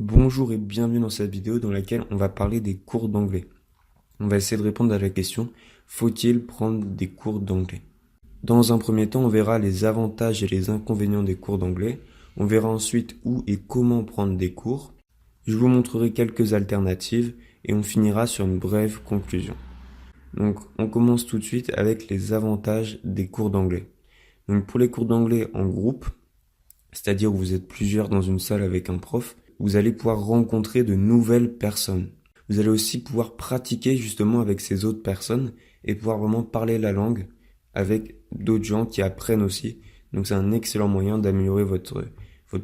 Bonjour et bienvenue dans cette vidéo dans laquelle on va parler des cours d'anglais. On va essayer de répondre à la question, faut-il prendre des cours d'anglais? Dans un premier temps, on verra les avantages et les inconvénients des cours d'anglais. On verra ensuite où et comment prendre des cours. Je vous montrerai quelques alternatives et on finira sur une brève conclusion. Donc, on commence tout de suite avec les avantages des cours d'anglais. Donc, pour les cours d'anglais en groupe, c'est-à-dire où vous êtes plusieurs dans une salle avec un prof, vous allez pouvoir rencontrer de nouvelles personnes. Vous allez aussi pouvoir pratiquer justement avec ces autres personnes et pouvoir vraiment parler la langue avec d'autres gens qui apprennent aussi. Donc c'est un excellent moyen d'améliorer votre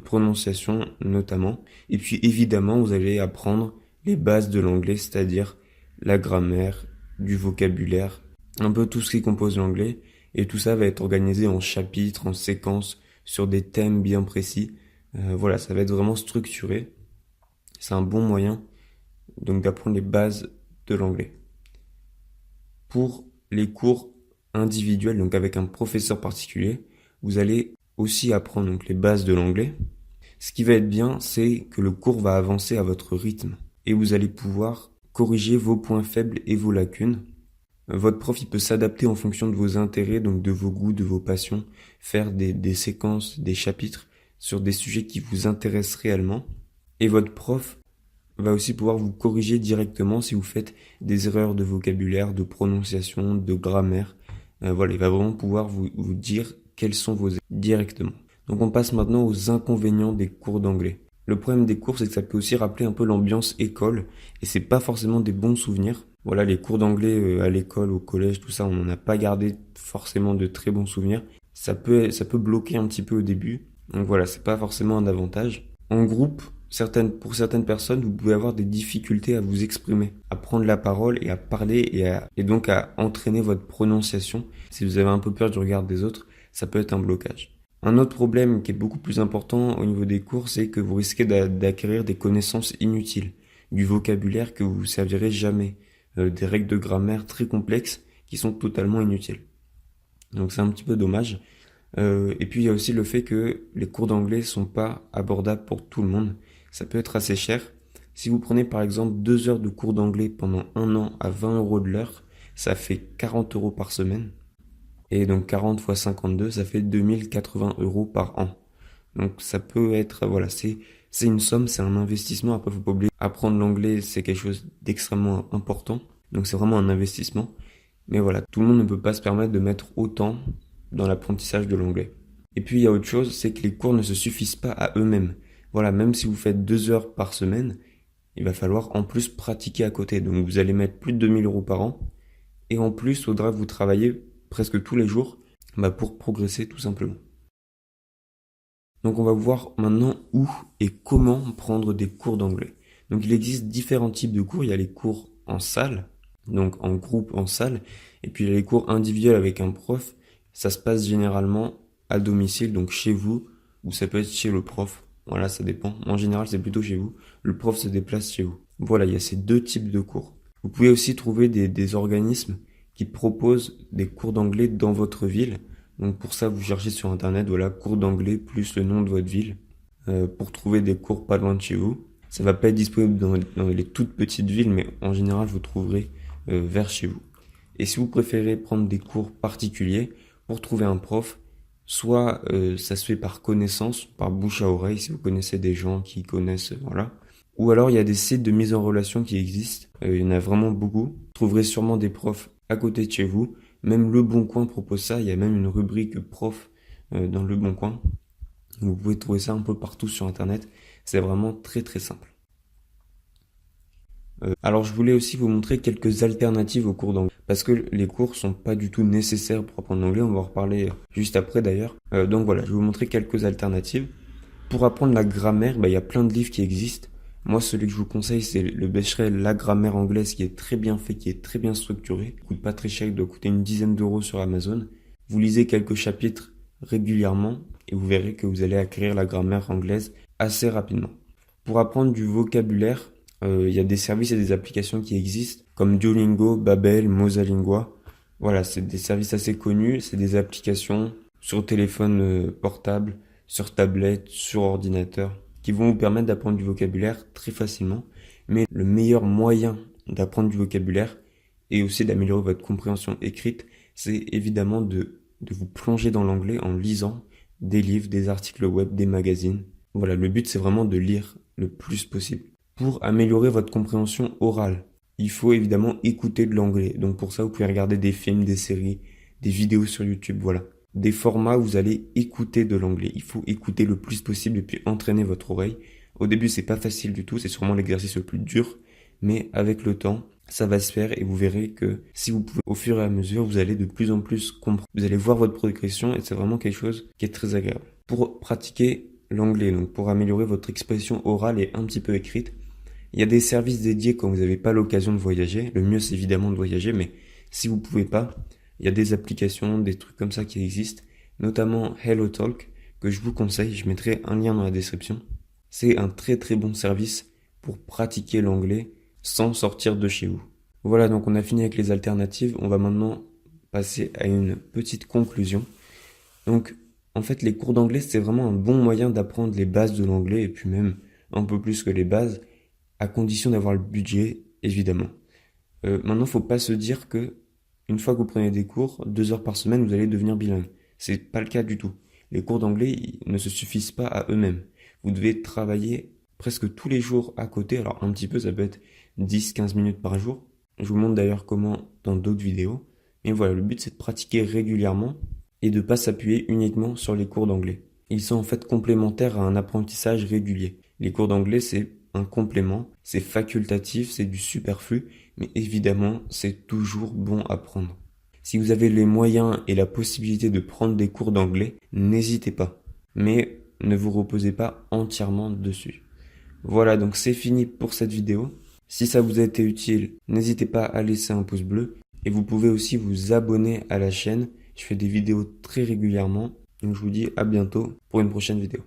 prononciation notamment. Et puis évidemment, vous allez apprendre les bases de l'anglais, c'est-à-dire la grammaire, du vocabulaire, un peu tout ce qui compose l'anglais. Et tout ça va être organisé en chapitres, en séquences, sur des thèmes bien précis. Voilà, ça va être vraiment structuré. C'est un bon moyen donc d'apprendre les bases de l'anglais. Pour les cours individuels, donc avec un professeur particulier, vous allez aussi apprendre donc les bases de l'anglais. Ce qui va être bien, c'est que le cours va avancer à votre rythme et vous allez pouvoir corriger vos points faibles et vos lacunes. Votre prof, il peut s'adapter en fonction de vos intérêts, donc de vos goûts, de vos passions, faire des séquences, des chapitres sur des sujets qui vous intéressent réellement. Et votre prof va aussi pouvoir vous corriger directement si vous faites des erreurs de vocabulaire, de prononciation, de grammaire. Voilà, il va vraiment pouvoir vous dire quels sont vos erreurs directement. Donc on passe maintenant aux inconvénients des cours d'anglais. Le problème des cours, c'est que ça peut aussi rappeler un peu l'ambiance école, et c'est pas forcément des bons souvenirs. Voilà, les cours d'anglais à l'école, au collège, tout ça, on n'en a pas gardé forcément de très bons souvenirs. Ça peut bloquer un petit peu au début. Donc voilà, c'est pas forcément un avantage. En groupe, pour certaines personnes, vous pouvez avoir des difficultés à vous exprimer, à prendre la parole et à parler et donc à entraîner votre prononciation. Si vous avez un peu peur du regard des autres, ça peut être un blocage. Un autre problème qui est beaucoup plus important au niveau des cours, c'est que vous risquez d'acquérir des connaissances inutiles, du vocabulaire que vous ne vous servirez jamais, des règles de grammaire très complexes qui sont totalement inutiles. Donc c'est un petit peu dommage. Et puis il y a aussi le fait que les cours d'anglais sont pas abordables pour tout le monde. Ça peut être assez cher. Si vous prenez par exemple 2 heures de cours d'anglais pendant un an à 20 € de l'heure, ça fait 40 € par semaine. Et donc 40 fois 52, ça fait 2080 € par an. Donc ça peut être, voilà, c'est une somme, c'est un investissement. Après, faut pas oublier, apprendre l'anglais, c'est quelque chose d'extrêmement important. Donc c'est vraiment un investissement. Mais voilà, tout le monde ne peut pas se permettre de mettre autant dans l'apprentissage de l'anglais. Et puis il y a autre chose, c'est que les cours ne se suffisent pas à eux-mêmes. Voilà, même si vous faites 2 heures par semaine, il va falloir en plus pratiquer à côté. Donc vous allez mettre plus de 2000 € par an. Et en plus, il faudra que vous travaillez presque tous les jours pour progresser tout simplement. Donc on va voir maintenant où et comment prendre des cours d'anglais. Donc il existe différents types de cours. Il y a les cours en salle, donc en groupe en salle, et puis il y a les cours individuels avec un prof. Ça se passe généralement à domicile, donc chez vous, ou ça peut être chez le prof. Voilà, ça dépend. En général, c'est plutôt chez vous. Le prof se déplace chez vous. Voilà, il y a ces deux types de cours. Vous pouvez aussi trouver des organismes qui proposent des cours d'anglais dans votre ville. Donc pour ça, vous cherchez sur internet, voilà, cours d'anglais plus le nom de votre ville, pour trouver des cours pas loin de chez vous. Ça va pas être disponible dans les toutes petites villes, mais en général, vous trouverez vers chez vous. Et si vous préférez prendre des cours particuliers, pour trouver un prof, soit ça se fait par connaissance, par bouche à oreille, si vous connaissez des gens qui connaissent, voilà. Ou alors il y a des sites de mise en relation qui existent, il y en a vraiment beaucoup. Vous trouverez sûrement des profs à côté de chez vous. Même Le Bon Coin propose ça, il y a même une rubrique prof dans Le Bon Coin. Vous pouvez trouver ça un peu partout sur internet, c'est vraiment très très simple. Alors je voulais aussi vous montrer quelques alternatives aux cours d'anglais, parce que les cours sont pas du tout nécessaires pour apprendre l'anglais, on va en reparler juste après d'ailleurs. Donc voilà, je vais vous montrer quelques alternatives. Pour apprendre la grammaire, il y a plein de livres qui existent. Moi, celui que je vous conseille, c'est le Becherel La grammaire anglaise, qui est très bien fait, qui est très bien structuré. Il coûte pas très cher, il doit coûter une dizaine d'euros sur Amazon. Vous lisez quelques chapitres régulièrement et vous verrez que vous allez acquérir la grammaire anglaise assez rapidement. Pour apprendre du vocabulaire, il y a des services et des applications qui existent, comme Duolingo, Babel, Mosalingua. Voilà, c'est des services assez connus, c'est des applications sur téléphone portable, sur tablette, sur ordinateur, qui vont vous permettre d'apprendre du vocabulaire très facilement. Mais le meilleur moyen d'apprendre du vocabulaire et aussi d'améliorer votre compréhension écrite, c'est évidemment de vous plonger dans l'anglais en lisant des livres, des articles web, des magazines. Voilà, le but c'est vraiment de lire le plus possible. Pour améliorer votre compréhension orale, il faut évidemment écouter de l'anglais. Donc pour ça, vous pouvez regarder des films, des séries, des vidéos sur YouTube, voilà. Des formats où vous allez écouter de l'anglais. Il faut écouter le plus possible et puis entraîner votre oreille. Au début, c'est pas facile du tout, c'est sûrement l'exercice le plus dur, mais avec le temps, ça va se faire et vous verrez que si vous pouvez, au fur et à mesure, vous allez de plus en plus comprendre. Vous allez voir votre progression et c'est vraiment quelque chose qui est très agréable. Pour pratiquer l'anglais, donc pour améliorer votre expression orale et un petit peu écrite, il y a des services dédiés quand vous n'avez pas l'occasion de voyager. Le mieux, c'est évidemment de voyager, mais si vous pouvez pas, il y a des applications, des trucs comme ça qui existent, notamment HelloTalk, que je vous conseille. Je mettrai un lien dans la description. C'est un très très bon service pour pratiquer l'anglais sans sortir de chez vous. Voilà, donc on a fini avec les alternatives. On va maintenant passer à une petite conclusion. Donc, en fait, les cours d'anglais, c'est vraiment un bon moyen d'apprendre les bases de l'anglais et puis même un peu plus que les bases, à condition d'avoir le budget, évidemment. Maintenant, faut pas se dire que une fois que vous prenez des cours, 2 heures par semaine, vous allez devenir bilingue. C'est pas le cas du tout. Les cours d'anglais ne se suffisent pas à eux-mêmes. Vous devez travailler presque tous les jours à côté. Alors un petit peu, ça peut être 10-15 minutes par jour. Je vous montre d'ailleurs comment dans d'autres vidéos. Mais voilà, le but c'est de pratiquer régulièrement et de pas s'appuyer uniquement sur les cours d'anglais. Ils sont en fait complémentaires à un apprentissage régulier. Les cours d'anglais, c'est un complément, c'est facultatif, c'est du superflu, mais évidemment, c'est toujours bon à prendre. Si vous avez les moyens et la possibilité de prendre des cours d'anglais, n'hésitez pas. Mais ne vous reposez pas entièrement dessus. Voilà, donc c'est fini pour cette vidéo. Si ça vous a été utile, n'hésitez pas à laisser un pouce bleu. Et vous pouvez aussi vous abonner à la chaîne. Je fais des vidéos très régulièrement. Donc je vous dis à bientôt pour une prochaine vidéo.